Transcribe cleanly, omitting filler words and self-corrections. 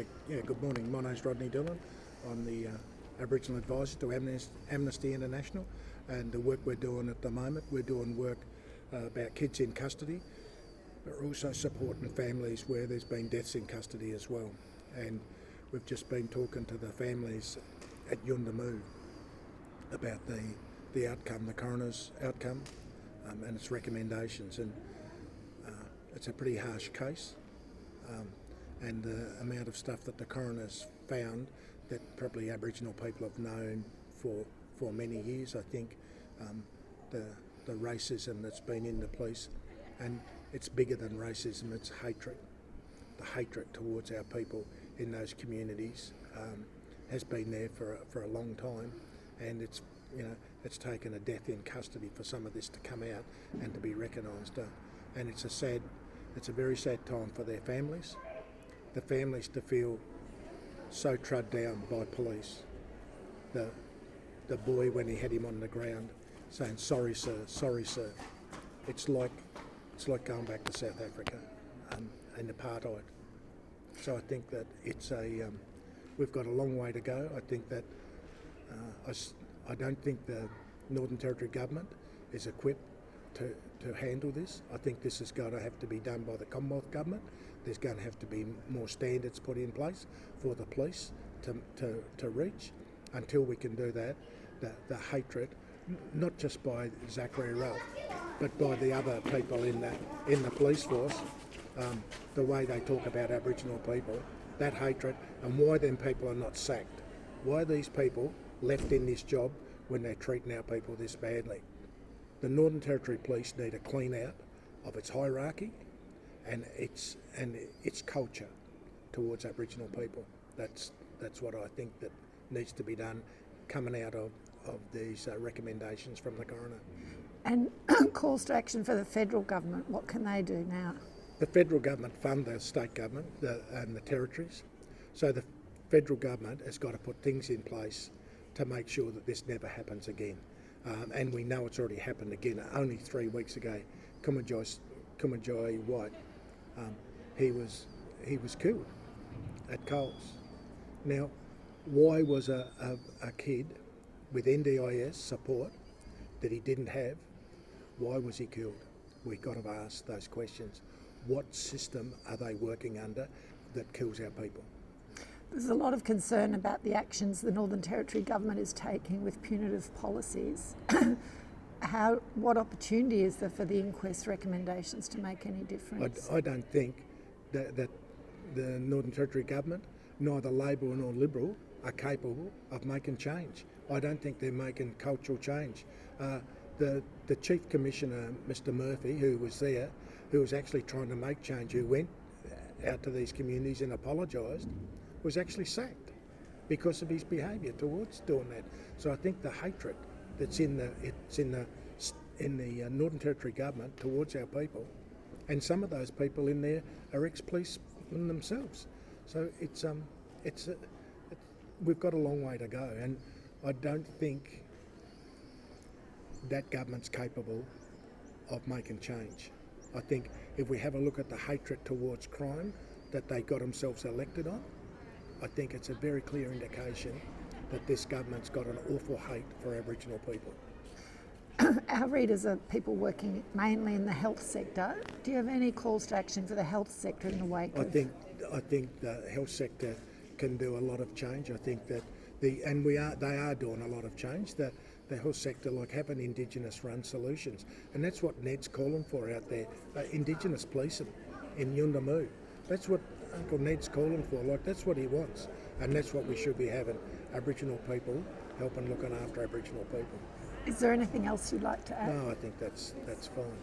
Yeah, good morning. My name's Rodney Dillon. I'm the Aboriginal Advisor to Amnesty International, and the work we're doing at the moment, we're doing work about kids in custody. We're also supporting families where there's been deaths in custody as well. And we've just been talking to the families at Yuendemu about the outcome, the coroner's outcome, and its recommendations. And it's a pretty harsh case. And the amount of stuff that the coroner's found that probably Aboriginal people have known for many years. I think the racism that's been in the police, and it's bigger than racism, it's hatred. The hatred towards our people in those communities has been there for a long time, and it's taken a death in custody for some of this to come out and to be recognised. And it's a very sad time for their families. The families to feel so trod down by police. The boy, when he had him on the ground, saying sorry sir, it's like going back to South Africa and apartheid. So I think that we've got a long way to go. I think that I don't think the Northern Territory Government is equipped to handle this. I think this is going to have to be done by the Commonwealth Government. There's going to have to be more standards put in place for the police to reach. Until we can do that, the hatred, not just by Zachary Ralph, but by the other people in the police force, the way they talk about Aboriginal people, that hatred, and why them people are not sacked. Why are these people left in this job when they're treating our people this badly? The Northern Territory Police need a clean out of its hierarchy and its culture towards Aboriginal people. That's what I think that needs to be done, coming out of these recommendations from the coroner. And calls to action for the federal government. What can they do now? The federal government fund the state government and the territories. So the federal government has got to put things in place to make sure that this never happens again. And we know it's already happened again. Only 3 weeks ago, Kumanjayi Walker, he was killed at Coles. Now, why was a kid with NDIS support that he didn't have, why was he killed? We've got to ask those questions. What system are they working under that kills our people? There's a lot of concern about the actions the Northern Territory Government is taking with punitive policies. What opportunity is there for the inquest recommendations to make any difference? I don't think that the Northern Territory Government, neither Labor nor Liberal, are capable of making change. I don't think they're making cultural change. The Chief Commissioner, Mr Murphy, who was there, who was actually trying to make change, who went out to these communities and apologised, was actually sacked because of his behaviour towards doing that. So I think the hatred that's in the Northern Territory Government towards our people, and some of those people in there are ex-policemen themselves. So we've got a long way to go, and I don't think that government's capable of making change. I think if we have a look at the hatred towards crime that they got themselves elected on, I think it's a very clear indication that this government's got an awful hate for Aboriginal people. Our readers are people working mainly in the health sector. Do you have any calls to action for the health sector in the wake of... I think the health sector can do a lot of change. I think that they are doing a lot of change. The health sector, like having Indigenous run solutions, and that's what Ned's calling for out there. Indigenous policing in Yuendemu. That's what Uncle Ned's calling for. Like, that's what he wants, and that's what we should be having. Aboriginal people helping looking after Aboriginal people. Is there anything else you'd like to add? No, I think that's fine.